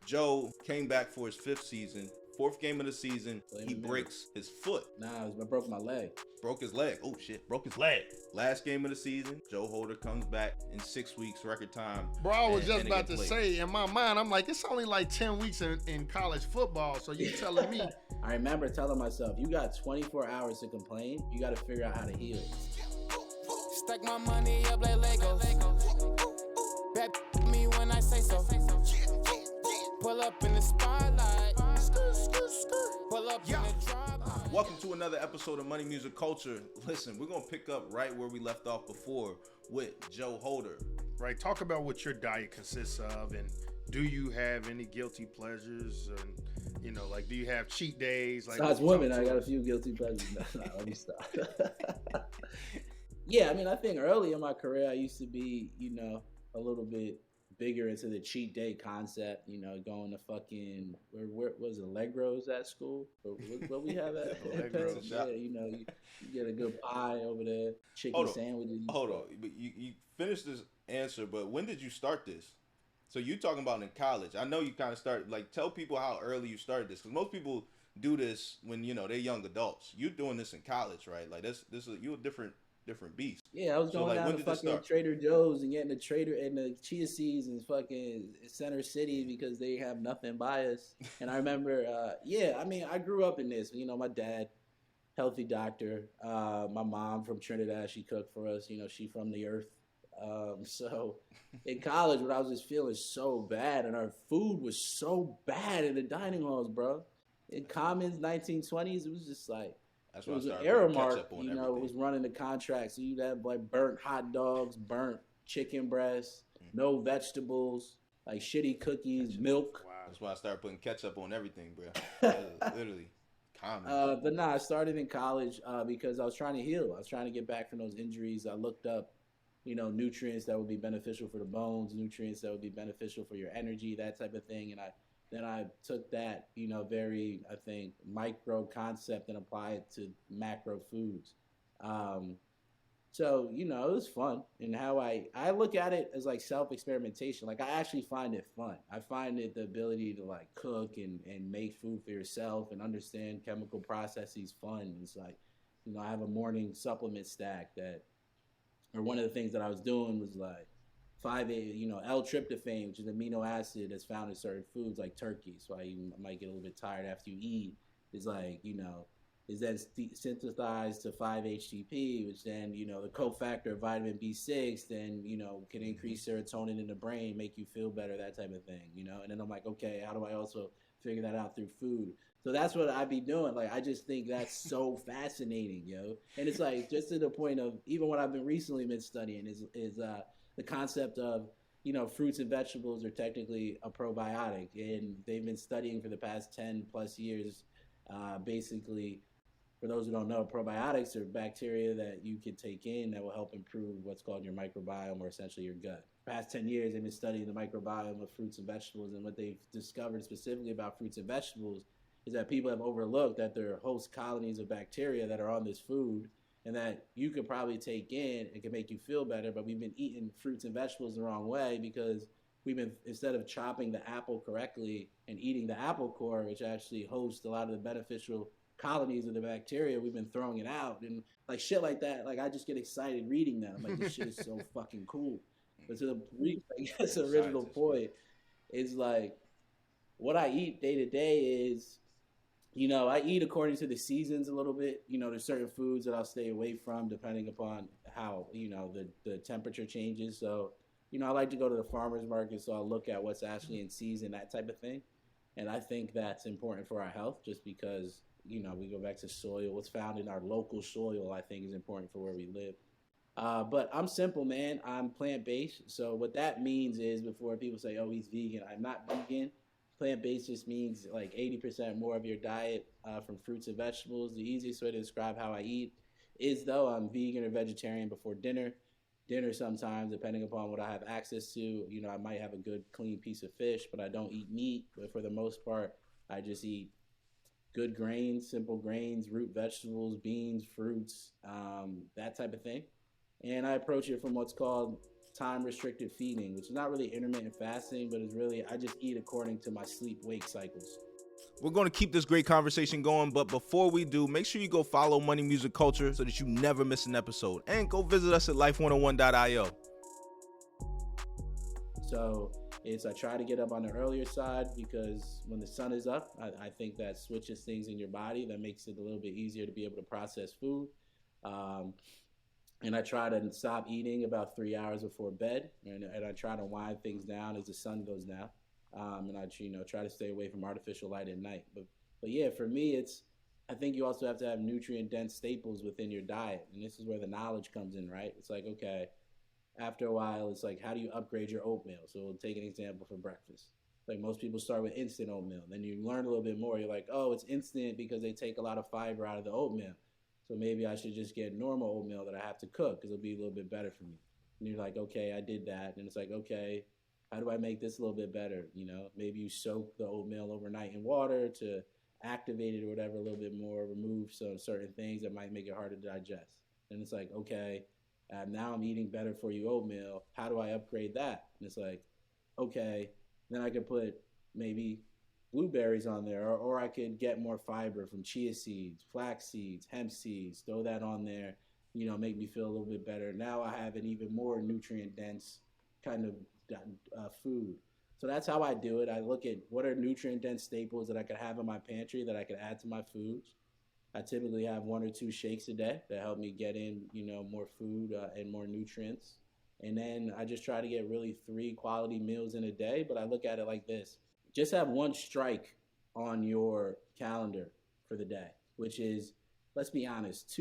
Joe came back for his fifth season. Fourth game of the season, he breaks his foot. Nah, I broke my leg. Broke his leg. Oh shit, broke his leg. Last game of the season, Joe Holder comes back in 6 weeks, record time. Bro, I was just about to say, in my mind, I'm like, it's only like 10 weeks in college football, so you telling me. I remember telling myself, you got 24 hours to complain. You got to figure out how to heal. Stack my money up like Legos. Back me when I say so. Pull up in the spotlight. Pull up in the drive. Welcome to another episode of Money Music Culture. Listen, we're going to pick up right where we left off before with Joe Holder. Right, talk about what your diet consists of, and do you have any guilty pleasures? And, you know, like, do you have cheat days? Like, besides women, I got a few guilty pleasures. No, let me stop. Yeah, I mean, I think early in my career, I used to be, you know, a little bit bigger into the cheat day concept, you know, going to fucking, where was it, Allegros at school? What we have at Penn? Yeah, you know, you get a good pie over there, chicken sandwiches. Hold on, but you finished this answer, but when did you start this? So you talking about in college. I know you kind of started, like, tell people how early you started this, because most people do this when, you know, they're young adults. You're doing this in college, right? Like, this is, you're a different beast. Yeah, I was going down to fucking Trader Joe's and getting the Trader and the chia seeds in fucking Center City because they have nothing by us. And I remember, I mean, I grew up in this. You know, my dad, healthy doctor. My mom from Trinidad, she cooked for us. You know, she from the earth. So in college, when I was just feeling so bad, and our food was so bad in the dining halls, bro. In Commons, 1920s, it was just like, that's it was an Aramark, you know, it was running the contract. So you'd have like burnt hot dogs, burnt chicken breasts, no vegetables, like shitty cookies, milk. Wow. That's why I started putting ketchup on everything, bro. Literally common. But nah, I started in college because I was trying to heal. I was trying to get back from those injuries. I looked up, you know, nutrients that would be beneficial for the bones, nutrients that would be beneficial for your energy, that type of thing. And then I took that, you know, very, I think, micro concept and applied it to macro foods. So, you know, it was fun. And how I look at it as like self-experimentation. Like, I actually find it fun. I find it the ability to like cook and make food for yourself and understand chemical processes fun. It's like, you know, I have a morning supplement stack or one of the things that I was doing was like, L-tryptophan, which is an amino acid that's found in certain foods like turkey. So you might get a little bit tired after you eat. Is like, you know, is then synthesized to 5-HTP, which then, you know, the cofactor of vitamin B6, then, you know, can increase serotonin in the brain, make you feel better, that type of thing, you know? And then I'm like, okay, how do I also figure that out through food? So that's what I be doing. Like, I just think that's so fascinating, yo. And it's like, just to the point of, even what I've recently been studying is the concept of, you know, fruits and vegetables are technically a probiotic, and they've been studying for the past 10 plus years. Basically, for those who don't know, probiotics are bacteria that you can take in that will help improve what's called your microbiome, or essentially your gut. The past 10 years, they've been studying the microbiome of fruits and vegetables, and what they've discovered specifically about fruits and vegetables is that people have overlooked that there are host colonies of bacteria that are on this food, and that you could probably take in, it can make you feel better, but we've been eating fruits and vegetables the wrong way because we've been, instead of chopping the apple correctly and eating the apple core, which actually hosts a lot of the beneficial colonies of the bacteria, we've been throwing it out. And like shit like that, like I just get excited reading that. I'm like, this shit is so fucking cool. But to the original point, is like, what I eat day to day is, you know, I eat according to the seasons a little bit. You know, there's certain foods that I'll stay away from depending upon how, you know, the temperature changes. So, you know, I like to go to the farmer's market, so I'll look at what's actually in season, that type of thing. And I think that's important for our health just because, you know, we go back to soil. What's found in our local soil, I think, is important for where we live. But I'm simple, man. I'm plant-based. So what that means is, before people say, oh, he's vegan, I'm not vegan. Plant-based just means like 80% more of your diet from fruits and vegetables. The easiest way to describe how I eat is, though, I'm vegan or vegetarian before dinner. Dinner sometimes, depending upon what I have access to, you know, I might have a good clean piece of fish, but I don't eat meat. But for the most part, I just eat good grains, simple grains, root vegetables, beans, fruits, that type of thing. And I approach it from what's called time restricted feeding, which is not really intermittent fasting, but it's really, I just eat according to my sleep wake cycles. We're going to keep this great conversation going, but before we do, make sure you go follow Money Music Culture so that you never miss an episode. And go visit us at life101.io. So I try to get up on the earlier side because when the sun is up, I think that switches things in your body. That makes it a little bit easier to be able to process food. And I try to stop eating about 3 hours before bed, and I try to wind things down as the sun goes down. And I try to stay away from artificial light at night. But yeah, for me, I think you also have to have nutrient dense staples within your diet, and this is where the knowledge comes in, right? It's like, okay, after a while, it's like, how do you upgrade your oatmeal? So we'll take an example for breakfast. Like most people start with instant oatmeal. Then you learn a little bit more. You're like, oh, it's instant because they take a lot of fiber out of the oatmeal. So maybe I should just get normal oatmeal that I have to cook because it'll be a little bit better for me. And you're like, okay, I did that. And it's like, okay, how do I make this a little bit better? Maybe you soak the oatmeal overnight in water to activate it or whatever a little bit more, remove some certain things that might make it harder to digest. And it's like, okay, now I'm eating better for you oatmeal. How do I upgrade that? And it's like, okay, then I could put maybe blueberries on there, or I could get more fiber from chia seeds, flax seeds, hemp seeds, throw that on there, make me feel a little bit better. Now I have an even more nutrient dense kind of food. So that's how I do it. I look at what are nutrient dense staples that I could have in my pantry that I could add to my foods. I typically have 1 or 2 shakes a day that help me get in, more food and more nutrients. And then I just try to get really 3 quality meals in a day. But I look at it like this: just have 1 strike on your calendar for the day, which is, let's be honest,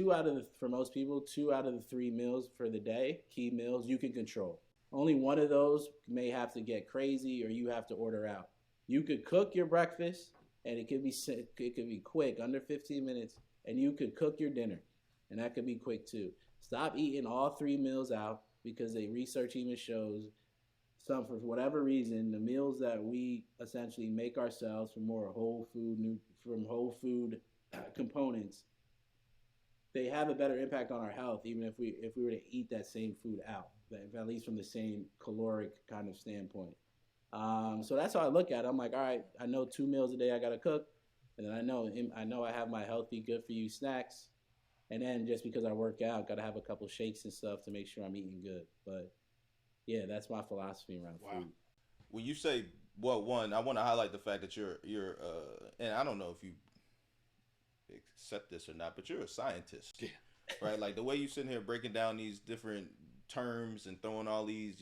for most people, 2 out of the 3 meals for the day, key meals, you can control. Only 1 of those may have to get crazy or you have to order out. You could cook your breakfast and it could be quick, under 15 minutes, and you could cook your dinner, and that could be quick too. Stop eating all 3 meals out because the research even shows for whatever reason, the meals that we essentially make ourselves from whole food components, they have a better impact on our health, even if we were to eat that same food out, at least from the same caloric kind of standpoint. So that's how I look at it. I'm like, all right, I know 2 meals a day I got to cook. And then I know I have my healthy, good for you snacks. And then just because I work out, got to have a couple shakes and stuff to make sure I'm eating good. But yeah, that's my philosophy around food. When you say, well, one, I want to highlight the fact that you're and I don't know if you accept this or not, but you're a scientist, right? Like the way you sitting here breaking down these different terms and throwing all these,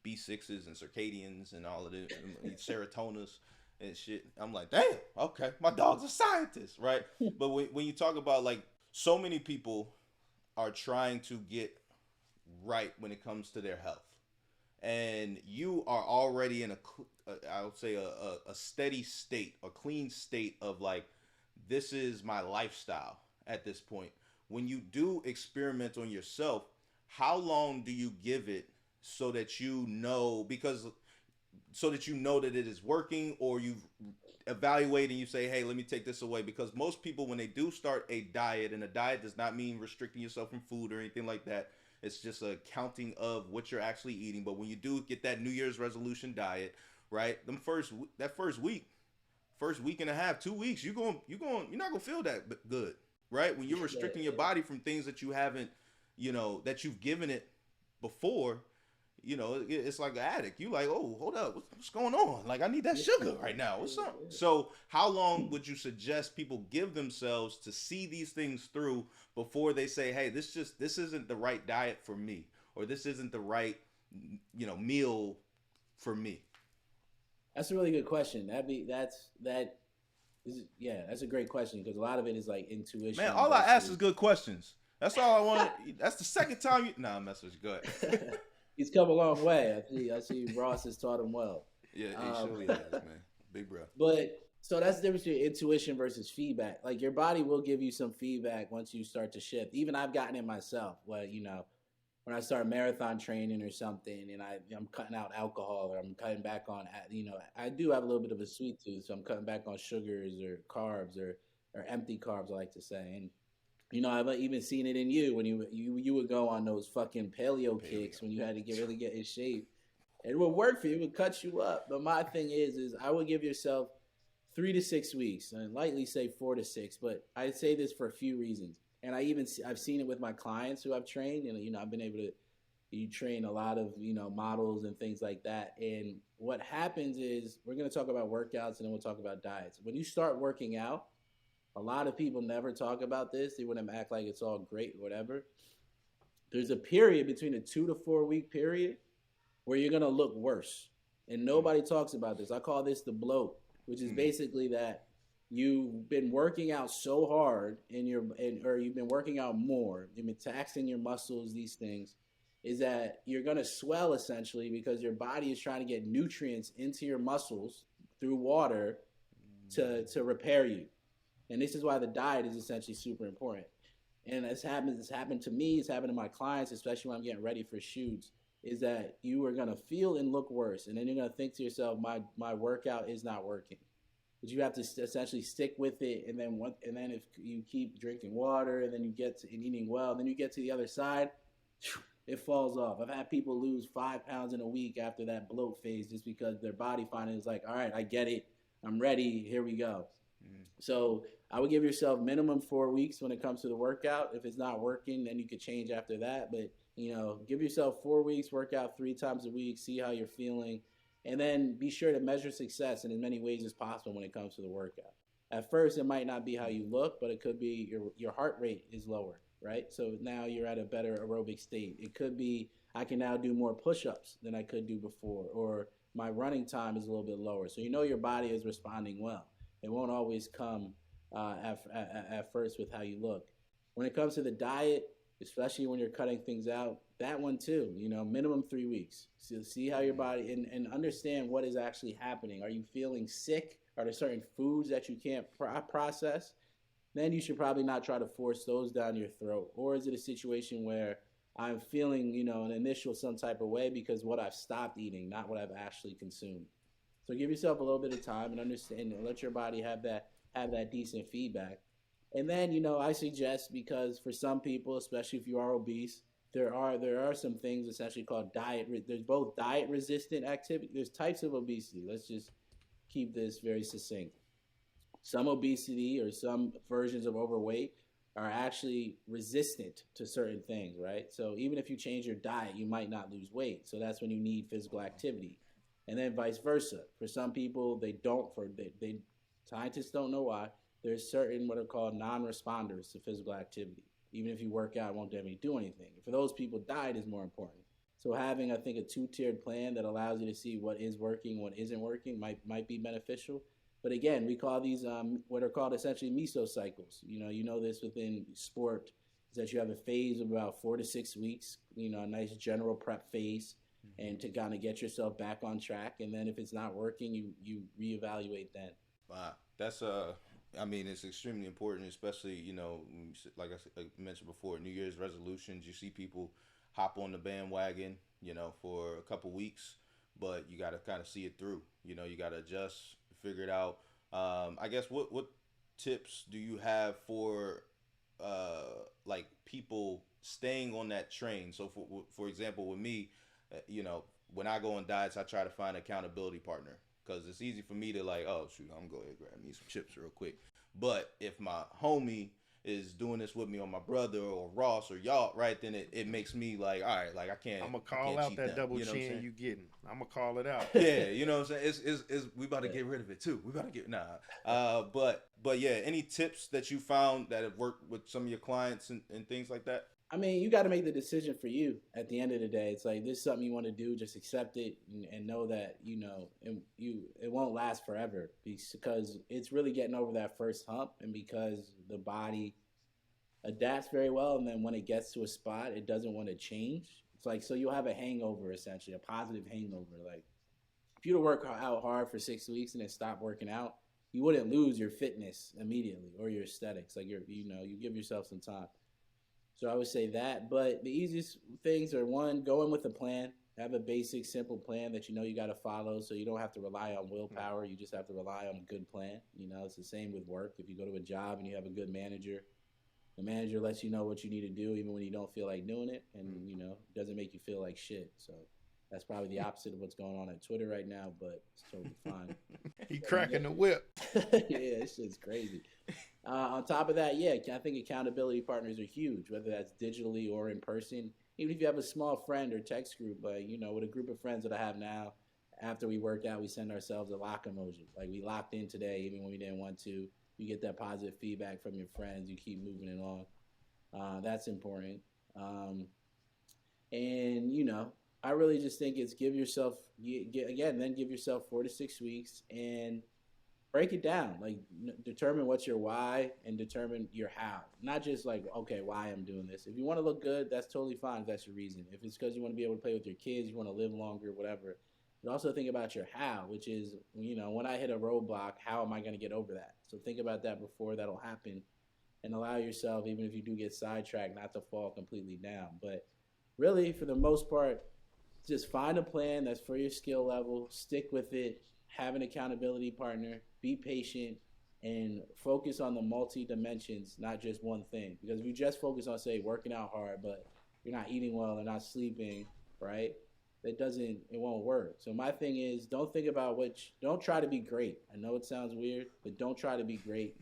B6s and circadians and all of this, serotonins and shit. I'm like, damn, okay, my dog's a scientist, right? But when you talk about, like, so many people are trying to get right when it comes to their health, and you are already in I would say a steady state, a clean state of like, this is my lifestyle at this point. When you do experiment on yourself, how long do you give it so that you know that it is working, or you've evaluated and you say, hey, let me take this away? Because most people, when they do start a diet, and a diet does not mean restricting yourself from food or anything like that. It's just a counting of what you're actually eating. But when you do get that New Year's resolution diet, right? That first week and a half, 2 weeks, you're not gonna feel that good, right? When you're restricting your body from things that you haven't, that you've given it before. It's like an addict. You like, oh, hold up, what's going on? Like, I need that sugar right now. What's up? So how long would you suggest people give themselves to see these things through before they say, hey, this isn't the right diet for me, or this isn't the right, meal for me? That's a really good question. That's a great question, because a lot of it is like intuition. Man, all I ask is good questions. That's all I want. That's the second time I'm messing with you. Go ahead. He's come a long way. I see Ross has taught him well. Yeah, he surely has, man. Big bro. But so that's the difference between intuition versus feedback. Like, your body will give you some feedback once you start to shift. Even I've gotten it myself. Well, when I start marathon training or something, and I'm cutting out alcohol, or I'm cutting back on, I do have a little bit of a sweet tooth, so I'm cutting back on sugars or carbs or empty carbs, I like to say. And I've even seen it in you when you would go on those fucking paleo kicks when you had to really get in shape. It would work for you, it would cut you up. But my thing is I would give yourself 3 to 6 weeks, and lightly say 4 to 6. But I say this for a few reasons, and I've seen it with my clients who I've trained, and I've been able to train a lot of models and things like that. And what happens is we're going to talk about workouts, and then we'll talk about diets. When you start working out, a lot of people never talk about this. They want to act like it's all great or whatever. There's a period between a 2 to 4 week period where you're going to look worse. And nobody talks about this. I call this the bloat, which is basically that you've been working out so hard or you've been working out more, you've been taxing your muscles, these things, is that you're going to swell essentially because your body is trying to get nutrients into your muscles through water to repair you. And this is why the diet is essentially super important. And it's happened to me, it's happened to my clients, especially when I'm getting ready for shoots, is that you are going to feel and look worse. And then you're going to think to yourself, my workout is not working. But you have to essentially stick with it. And then if you keep drinking water and then you get to eating well, then you get to the other side, it falls off. I've had people lose 5 pounds in a week after that bloat phase just because their body finally is like, all right, I get it. I'm ready. Here we go. So I would give yourself minimum 4 weeks when it comes to the workout. If it's not working, then you could change after that. But, give yourself 4 weeks, work out 3 times a week, see how you're feeling, and then be sure to measure success in as many ways as possible when it comes to the workout. At first, it might not be how you look, but it could be your heart rate is lower, right? So now you're at a better aerobic state. It could be I can now do more push-ups than I could do before, or my running time is a little bit lower. So your body is responding well. It won't always come at first with how you look. When it comes to the diet, especially when you're cutting things out, that one too, minimum 3 weeks. So see how your body, and understand what is actually happening. Are you feeling sick? Are there certain foods that you can't process? Then you should probably not try to force those down your throat. Or is it a situation where I'm feeling, an initial some type of way because what I've stopped eating, not what I've actually consumed. So give yourself a little bit of time and understand and let your body have that decent feedback. And then, I suggest, because for some people, especially if you are obese, there are some things essentially called there's both diet resistant activity. There's types of obesity. Let's just keep this very succinct. Some obesity or some versions of overweight are actually resistant to certain things, right? So even if you change your diet, you might not lose weight. So that's when you need physical activity. And then vice versa. For some people, scientists don't know why. There's certain what are called non-responders to physical activity. Even if you work out, it won't definitely do anything. For those people, diet is more important. So having, I think, a 2-tiered plan that allows you to see what is working, what isn't working might be beneficial. But again, we call these what are called essentially mesocycles. You know this within sport, is that you have a phase of about 4 to 6 weeks, a nice general prep phase, and to kind of get yourself back on track. And then if it's not working, you reevaluate then. Wow, that's it's extremely important, especially like I mentioned before, New Year's resolutions. You see people hop on the bandwagon, for a couple weeks, but you got to kind of see it through. You got to adjust, figure it out. I guess what tips do you have for like people staying on that train? So for example, with me, when I go on diets, I try to find an accountability partner. Because it's easy for me to like, oh, shoot, I'm going to go ahead and grab me some chips real quick. But if my homie is doing this with me, or my brother or Ross or y'all, right, then it makes me like, all right, like I can't. I'm going to call out that double chin you getting. I'm going to call it out. Yeah, you know what I'm saying? It's we about to get rid of it too. We about to get, but yeah, any tips that you found that have worked with some of your clients and things like that? I mean, you got to make the decision for you at the end of the day. It's like, this is something you want to do, just accept it and know that, it won't last forever because it's really getting over that first hump, and because the body adapts very well. And then when it gets to a spot, it doesn't want to change. It's like, so you'll have a hangover, essentially, a positive hangover. Like if you were to work out hard for 6 weeks and then stop working out, you wouldn't lose your fitness immediately or your aesthetics. Like you give yourself some time. So I would say that, but the easiest things are, one, go in with a plan. Have a basic, simple plan that you got to follow, so you don't have to rely on willpower. You just have to rely on a good plan. It's the same with work. If you go to a job and you have a good manager, The manager lets you know what you need to do even when you don't feel like doing it, and doesn't make you feel like shit. So that's probably the opposite of what's going on at Twitter right now, but it's totally fine. He cracking the whip. Yeah, this shit's crazy. On top of that, yeah, I think accountability partners are huge, whether that's digitally or in person. Even if you have a small friend or text group, like, with a group of friends that I have now, after we work out, we send ourselves a lock emoji. Like, we locked in today, even when we didn't want to. You get that positive feedback from your friends. You keep moving it on. That's important. And, I really just think it's give yourself 4 to 6 weeks and break it down. Like, determine what's your why and determine your how. Not just like, okay, why I'm doing this. If you want to look good, that's totally fine if that's your reason. If it's because you want to be able to play with your kids, you want to live longer, whatever. But also think about your how, which is, when I hit a roadblock, how am I going to get over that? So think about that before that'll happen, and allow yourself, even if you do get sidetracked, not to fall completely down. But really, for the most part, just find a plan that's for your skill level, stick with it, have an accountability partner, be patient, and focus on the multi-dimensions, not just one thing. Because if you just focus on, say, working out hard, but you're not eating well or not sleeping, right? It won't work. So my thing is, don't try to be great. I know it sounds weird, but don't try to be great.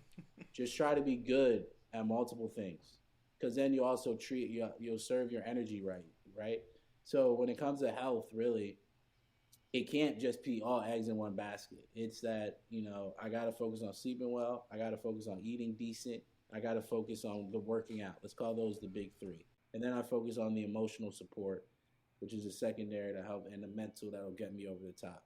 Just try to be good at multiple things. Because then you also you'll serve your energy right? So when it comes to health, really, it can't just be all eggs in one basket. It's that, I got to focus on sleeping well. I got to focus on eating decent. I got to focus on the working out. Let's call those the big three. And then I focus on the emotional support, which is a secondary to help, and the mental that'll get me over the top.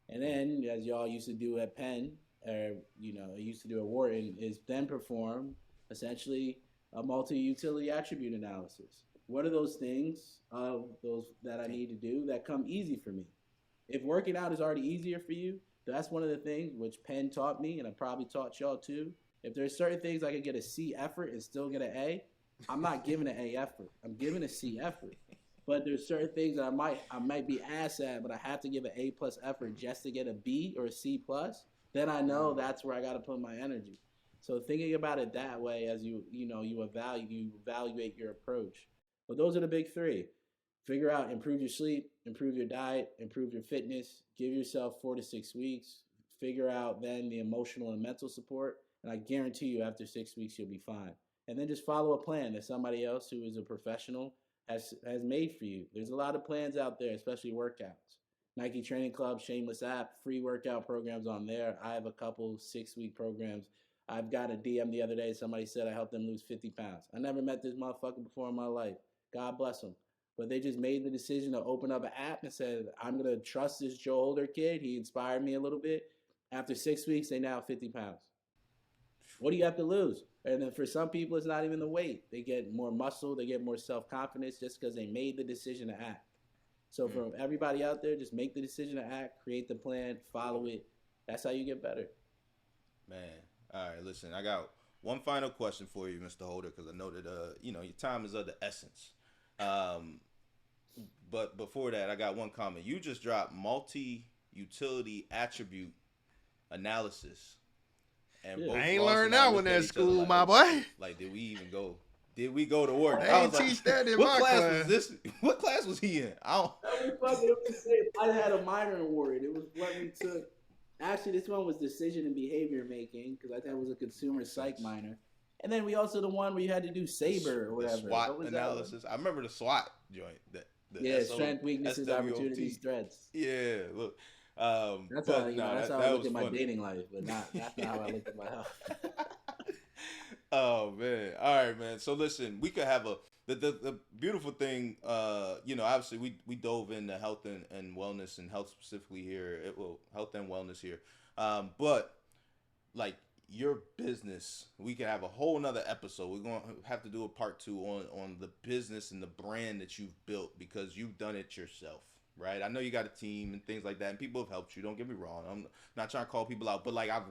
And then, as y'all used to do at Penn, or, used to do at Wharton, is then perform essentially a multi-utility attribute analysis. What are those things that I need to do that come easy for me? If working out is already easier for you, that's one of the things which Penn taught me, and I probably taught y'all too. If there's certain things I could get a C effort and still get an A, I'm not giving an A effort. I'm giving a C effort. But there's certain things that I might be ass at, but I have to give an A+ effort just to get a B or a C+. Then I know that's where I got to put my energy. So thinking about it that way, as you evaluate your approach. But those are the big three. Figure out, improve your sleep, improve your diet, improve your fitness. Give yourself 4 to 6 weeks. Figure out then the emotional and mental support, and I guarantee you, after 6 weeks, you'll be fine. And then just follow a plan that somebody else who is a professional has made for you. There's a lot of plans out there, especially workouts. Nike Training Club, Shameless app, free workout programs on there. I have a couple 6-week programs. I've got a DM the other day. Somebody said I helped them lose 50 pounds. I never met this motherfucker before in my life. God bless him. But they just made the decision to open up an app and said, I'm going to trust this Joe Holder kid. He inspired me a little bit. After 6 weeks, they now 50 pounds. What do you have to lose? And then for some people, it's not even the weight. They get more muscle. They get more self-confidence just because they made the decision to act. So for everybody out there, just make the decision to act, create the plan, follow it. That's how you get better. Man. All right, listen, I got one final question for you, Mr. Holder, because I know that, your time is of the essence. But before that, I got one comment. You just dropped multi-utility attribute analysis. And I ain't learned that one at school, like, my boy. Like, did we even go? Did we go to work? They ain't teach that in my class. Was this? What class was he in? I had a minor award. It was what we took. Actually, this one was decision and behavior making, because I thought it was a consumer psych minor. And then we also the one where you had to do SABRE or whatever. The SWOT analysis. I remember the SWOT joint. Strength, weaknesses, opportunities, threats. Yeah, look. That's how I look at my dating life, but that's not how I look at my health. Oh man! All right, man. So listen, we could have the beautiful thing. Obviously we dove into health and wellness, and health specifically here. Health and wellness here. But like your business, we could have a whole nother episode. We're gonna have to do a part 2 on the business and the brand that you've built, because you've done it yourself. Right, I know you got a team and things like that, and people have helped you. Don't get me wrong. I'm not trying to call people out, but like I've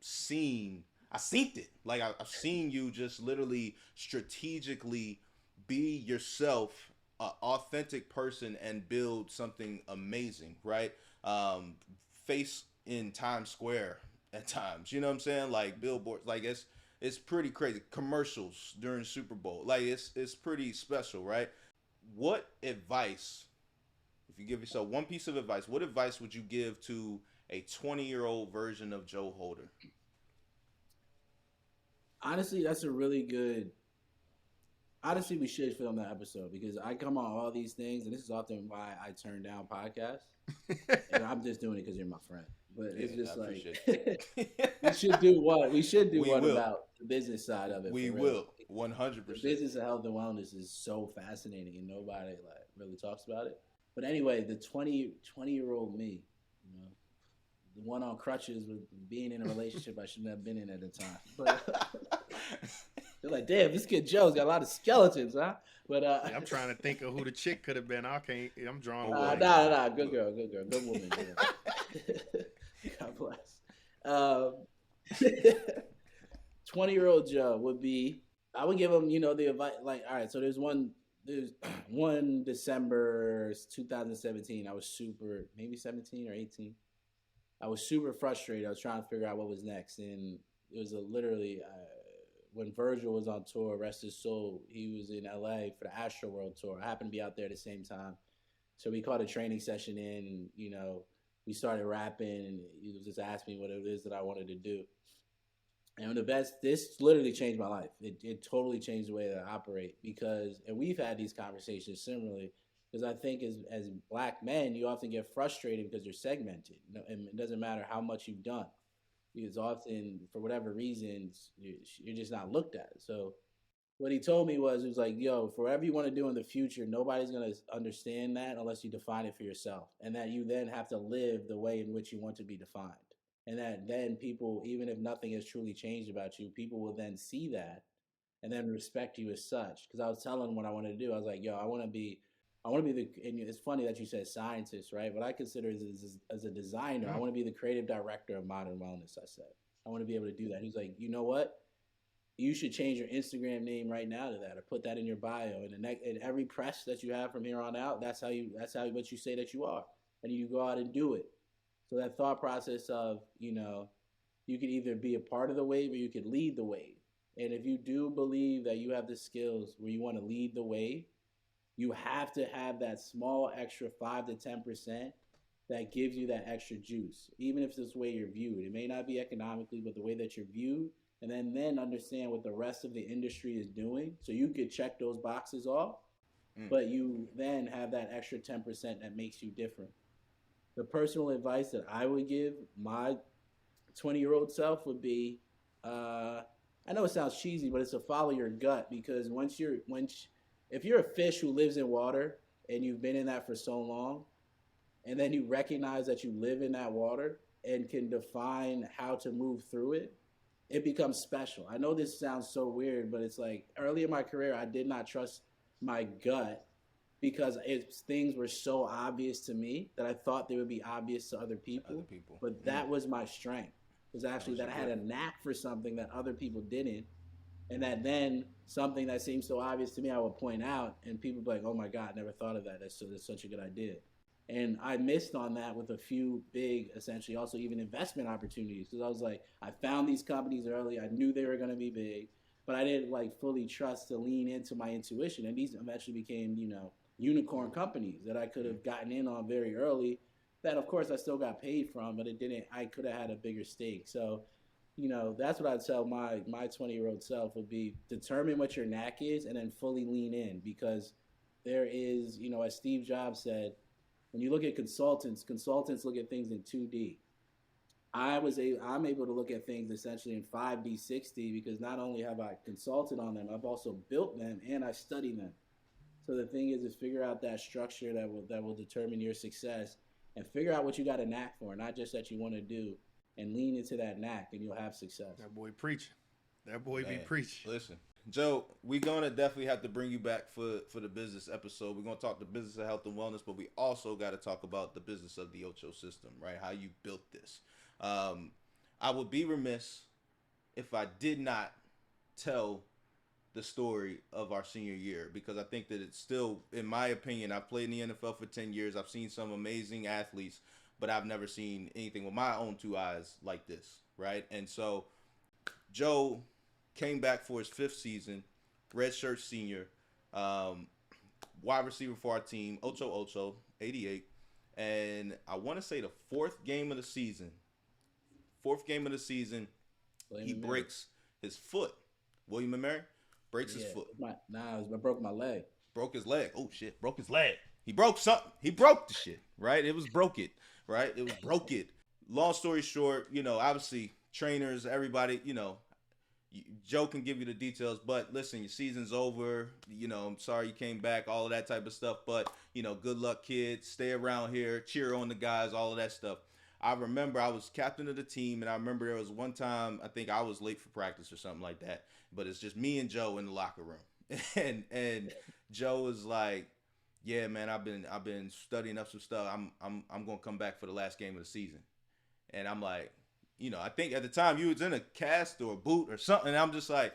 seen it. Like I've seen you just literally strategically be yourself, an authentic person, and build something amazing. Right, face in Times Square at times. You know what I'm saying? Like billboards. Like it's pretty crazy. Commercials during Super Bowl, like it's pretty special, right? What advice, if you give yourself one piece of advice, what advice would you give to a 20-year-old version of Joe Holder? Honestly, that's a really good. Honestly, we should film that episode because I come on all these things, and this is often why I turn down podcasts. And I'm just doing it because you're my friend. But it's just like we should do one. We should do one about the business side of it. We will 100%. The business of health and wellness is so fascinating, and nobody like really talks about it. But anyway, the 20-year-old me, you know, the one on crutches with being in a relationship I shouldn't have been in at the time. But they're like, damn, this kid Joe's got a lot of skeletons, huh? But I'm trying to think of who the chick could have been. I'm drawing. Nah, good girl, good woman. God bless. 20-year-old Joe would be. I would give him, you know, the advice. Like, all right, so there's one December 2017. I was super, maybe 17 or 18. I was super frustrated. I was trying to figure out what was next, and it was literally when Virgil was on tour, rest his soul. He was in LA for the Astro World tour. I happened to be out there at the same time, so we called a training session in, and you know, we started rapping, and he was just asking me what it is that I wanted to do. And this literally changed my life. It totally changed the way that I operate because, and we've had these conversations similarly, because I think as black men, you often get frustrated because you're segmented. You know, and it doesn't matter how much you've done. Because often, for whatever reasons, you're just not looked at. So what he told me was, he was like, yo, for whatever you want to do in the future, nobody's going to understand that unless you define it for yourself. And that you then have to live the way in which you want to be defined. And that then people, even if nothing has truly changed about you, people will then see that and then respect you as such. Because I was telling them what I wanted to do. I was like, yo, I want to be the, and it's funny that you said scientist, right? What I consider as a designer, I want to be the creative director of modern wellness, I said. I want to be able to do that. He's like, you know what? You should change your Instagram name right now to that, or put that in your bio. And in every press that you have from here on out, that's how what you say that you are. And you go out and do it. So that thought process of, you know, you can either be a part of the wave or you could lead the wave. And if you do believe that you have the skills where you want to lead the wave, you have to have that small extra 5 to 10% that gives you that extra juice, even if it's the way you're viewed. It may not be economically, but the way that you're viewed, and then understand what the rest of the industry is doing. So you could check those boxes off, but you then have that extra 10% that makes you different. The personal advice that I would give my 20-year-old self would be, I know it sounds cheesy, but it's to follow your gut, because if you're a fish who lives in water and you've been in that for so long, and then you recognize that you live in that water and can define how to move through it, it becomes special. I know this sounds so weird, but it's like early in my career, I did not trust my gut because things were so obvious to me that I thought they would be obvious to other people. But that was my strength, was actually that I had a knack for something that other people didn't. And that then something that seems so obvious to me, I would point out, and people would be like, oh my God, never thought of that. That's such a good idea. And I missed on that with a few big, essentially also even investment opportunities. Because I was like, I found these companies early. I knew they were going to be big, but I didn't like fully trust to lean into my intuition. And these eventually became, you know, unicorn companies that I could have gotten in on very early. That of course I still got paid from, but I could have had a bigger stake. So, you know, that's what I'd tell my 20-year-old self would be: determine what your knack is and then fully lean in, because there is, you know, as Steve Jobs said, when you look at consultants look at things in 2D. I'm able to look at things essentially in 5D, 6D, because not only have I consulted on them, I've also built them and I study them. So the thing is figure out that structure that will determine your success, and figure out what you got a knack for, not just that you want to do, and lean into that knack and you'll have success. That boy preaching. That boy be preaching. Listen, Joe, we're gonna definitely have to bring you back for the business episode. We're gonna talk the business of health and wellness, but we also got to talk about the business of the Ocho system, right? How you built this. I would be remiss if I did not tell the story of our senior year, because I think that it's still, in my opinion, I've played in the NFL for 10 years. I've seen some amazing athletes, but I've never seen anything with my own two eyes like this, right? And so, Joe, came back for his 5th season, redshirt senior, wide receiver for our team, Ocho, 88. And I want to say the 4th game of the season, he breaks his foot. William & Mary breaks his foot. I broke my leg. Broke his leg. Oh, shit. Broke his leg. He broke something. He broke the shit, right? It was broke it, right? It was broke it. Long story short, obviously trainers, everybody, Joe can give you the details, but listen, your season's over. I'm sorry you came back, all of that type of stuff. But, good luck, kids. Stay around here. Cheer on the guys, all of that stuff. I remember I was captain of the team, and I remember there was one time, I think I was late for practice or something like that. But it's just me and Joe in the locker room. And Joe was like, yeah, man, I've been studying up some stuff. I'm going to come back for the last game of the season. And I'm like, I think at the time you was in a cast or a boot or something. And I'm just like,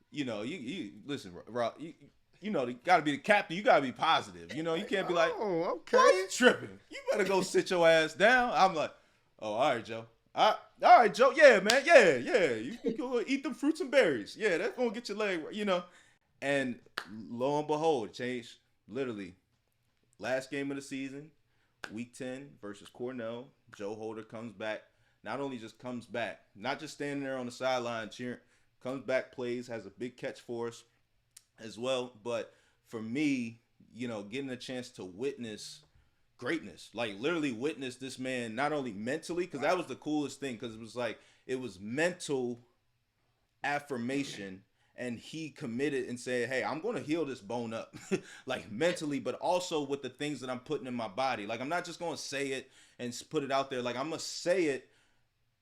you listen, Rob, you got to be the captain. You got to be positive. You can't be like, oh, okay, why you tripping? You better go sit your ass down. I'm like, oh, all right, Joe. All right, Joe. Yeah, man. Yeah. You can go eat them fruits and berries. Yeah, that's going to get your leg, And lo and behold, it changed literally last game of the season, week 10 versus Cornell. Joe Holder comes back. Not only just comes back, not just standing there on the sideline cheering, comes back, plays, has a big catch for us as well. But for me, getting a chance to witness greatness, like literally witness this man, not only mentally, because that was the coolest thing, because it was mental affirmation. And he committed and said, hey, I'm going to heal this bone up, like mentally, but also with the things that I'm putting in my body. Like, I'm not just going to say it and put it out there. Like, I'm going to say it,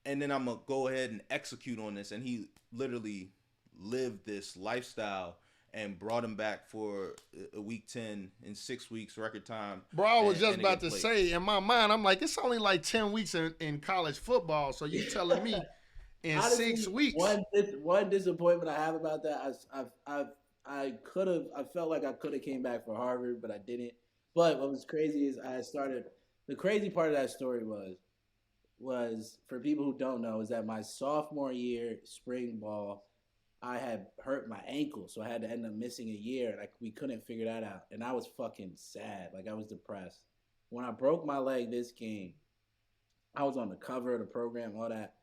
and then I'm going to go ahead and execute on this. And he literally lived this lifestyle and brought him back for a week 10 in 6 weeks record time. Bro, I was just about to say, in my mind, I'm like, it's only like 10 weeks in college football. So you telling me in honestly, 6 weeks. One disappointment I have about that, I felt like I could have came back for Harvard, but I didn't. But what was crazy is the crazy part of that story was for people who don't know, is that my sophomore year spring ball, I had hurt my ankle, so I had to end up missing a year, and we couldn't figure that out. And I was fucking sad. Like, I was depressed. When I broke my leg this game, I was on the cover of the program, all that.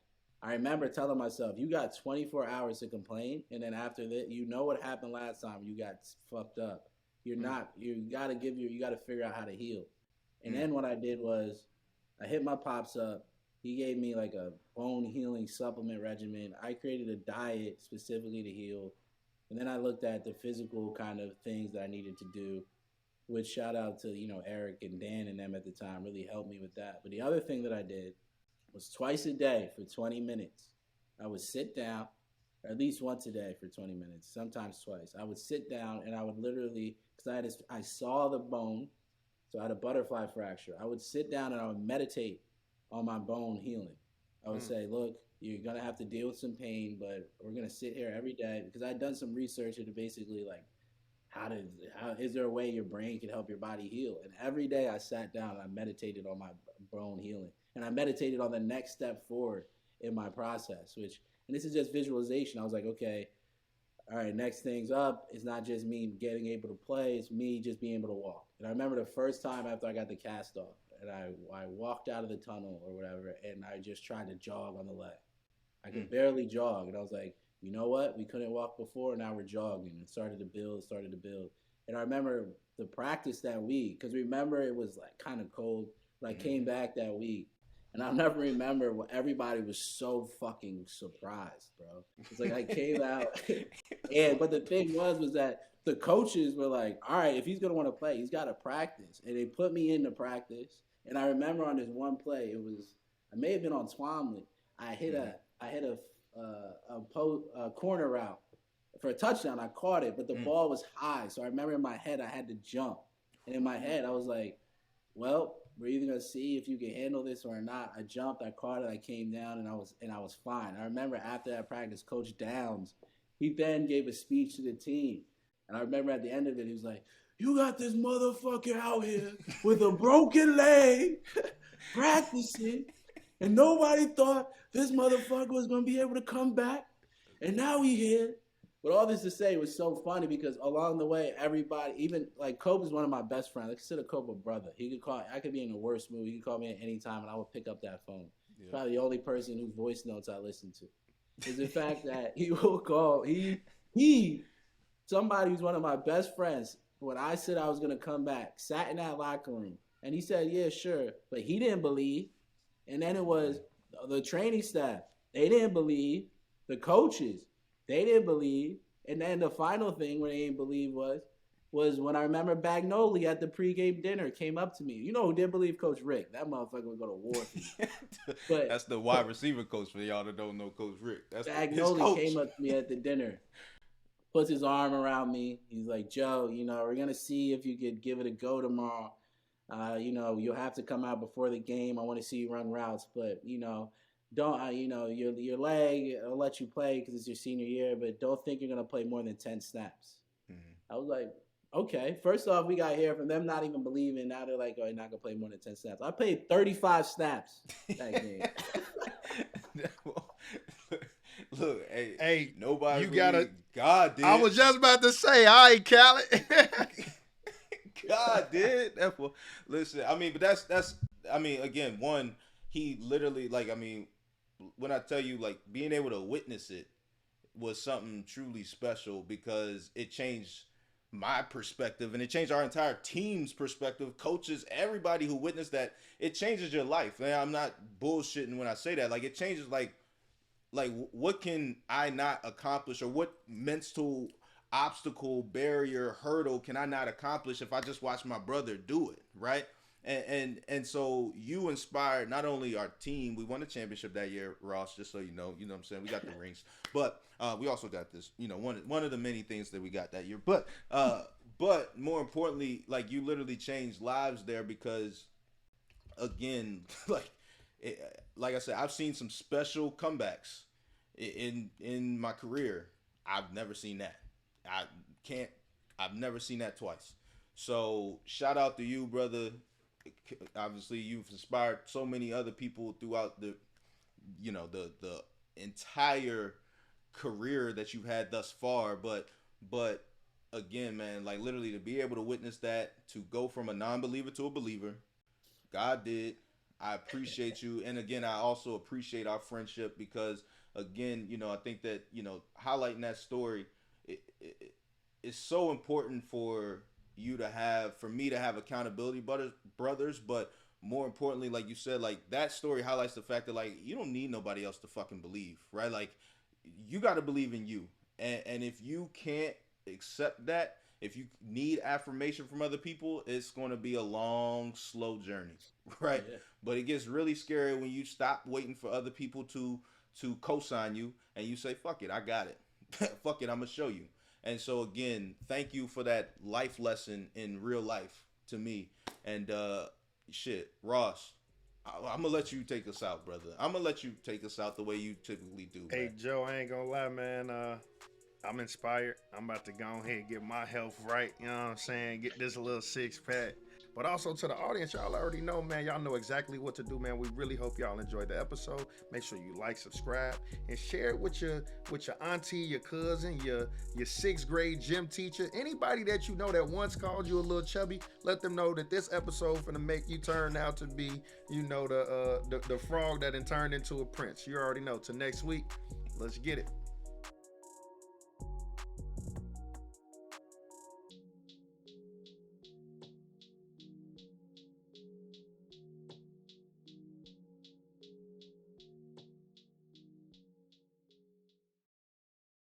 I remember telling myself, you got 24 hours to complain, and then after that, what happened last time, you got fucked up. You got to figure out how to heal. And then what I did was I hit my pops up. He gave me like a bone healing supplement regimen. I created a diet specifically to heal. And then I looked at the physical kind of things that I needed to do, which shout out to, Eric and Dan and them at the time really helped me with that. But the other thing that I did was twice a day for 20 minutes. I would sit down, or at least once a day for 20 minutes, sometimes twice. I would sit down and I would literally, because I saw the bone, so I had a butterfly fracture. I would sit down and I would meditate on my bone healing. I would say, look, you're going to have to deal with some pain, but we're going to sit here every day, because I'd done some research into basically like, how is there a way your brain can help your body heal? And every day I sat down and I meditated on my bone healing. And I meditated on the next step forward in my process, and this is just visualization. I was like, okay, all right, next thing's up. It's not just me getting able to play. It's me just being able to walk. And I remember the first time after I got the cast off, and I walked out of the tunnel or whatever, and I just tried to jog on the leg. I could barely jog. And I was like, you know what? We couldn't walk before, now we're jogging. It started to build. And I remember the practice that week, because remember it was like kind of cold. But I came back that week. And I'll never remember what everybody was so fucking surprised, bro. It's like I came out, but the thing was that the coaches were like, all right, if he's gonna want to play, he's got to practice, and they put me into practice. And I remember on this one play, I may have been on Twomley. I hit a corner route for a touchdown. I caught it, but the ball was high, so I remember in my head I had to jump, and in my head I was like, well, we're either gonna see if you can handle this or not. I jumped, I caught it, I came down, and I was fine. I remember after that practice, Coach Downs, he then gave a speech to the team, and I remember at the end of it, he was like, "You got this motherfucker out here with a broken leg, practicing, and nobody thought this motherfucker was gonna be able to come back. And now we here. But all this to say, it was so funny because along the way, everybody, even like Cope is one of my best friends. I consider Cope a brother. He could call. I could be in the worst mood. He could call me at any time, and I would pick up that phone. Yeah. Probably the only person whose voice notes I listen to is the fact that he will call. Somebody who's one of my best friends. When I said I was gonna come back, sat in that locker room, and he said, "Yeah, sure," but he didn't believe. And then it was the training staff. They didn't believe. The coaches. They didn't believe. And then the final thing where they didn't believe was when I remember Bagnoli at the pregame dinner came up to me. You know who didn't believe? Coach Rick. That motherfucker would go to war for me. But that's the wide receiver coach for y'all that don't know Coach Rick. That's Bagnoli came up to me at the dinner, puts his arm around me. He's like, Joe, we're going to see if you could give it a go tomorrow. You'll have to come out before the game. I want to see you run routes, but, don't your leg, I'll let you play because it's your senior year, but don't think you're gonna play more than 10 snaps. Mm-hmm. I was like, okay. First off, we got here from them not even believing. Now they're like, oh, you're not gonna play more than 10 snaps. I played 35 snaps that game. Look, hey, nobody. You gotta. God did. I was just about to say, all right, Khaled. God did. Listen, I mean, but that's. I mean, again, one. He literally, when I tell you, being able to witness it was something truly special because it changed my perspective and it changed our entire team's perspective, coaches, everybody who witnessed that. It changes your life. And I'm not bullshitting when I say that. It changes, what can I not accomplish or what mental obstacle, barrier, hurdle can I not accomplish if I just watch my brother do it, right? And so you inspired not only our team, we won the championship that year, Ross, just so you know what I'm saying? We got the rings. But we also got this, one of the many things that we got that year. But more importantly, you literally changed lives there because, again, like I said, I've seen some special comebacks in my career. I've never seen that. I've never seen that twice. So shout out to you, brother. Obviously, you've inspired so many other people throughout the entire career that you've had thus far. But again, man, literally to be able to witness that, to go from a non-believer to a believer, God did. I appreciate you, and again, I also appreciate our friendship because, again, I think that highlighting that story, it's so important for me to have accountability brothers, but more importantly, like you said, that story highlights the fact that you don't need nobody else to fucking believe, right? You got to believe in you, and if you can't accept that, if you need affirmation from other people, it's going to be a long, slow journey, right? Yeah. But it gets really scary when you stop waiting for other people to co-sign you and you say, fuck it, I got it. Fuck it, I'm gonna show you. And so again, thank you for that life lesson in real life to me. And Ross, I'm gonna let you take us out, brother. I'm gonna let you take us out the way you typically do. Hey, man. Joe, I ain't gonna lie, man. I'm inspired. I'm about to go ahead and get my health right. You know what I'm saying? Get this little 6-pack. But also to the audience, y'all already know, man. Y'all know exactly what to do, man. We really hope y'all enjoyed the episode. Make sure you like, subscribe, and share it with your auntie, your cousin, your 6th grade gym teacher, anybody that you know that once called you a little chubby. Let them know that this episode finna make you turn out to be, the frog that turned into a prince. You already know. Till next week, let's get it.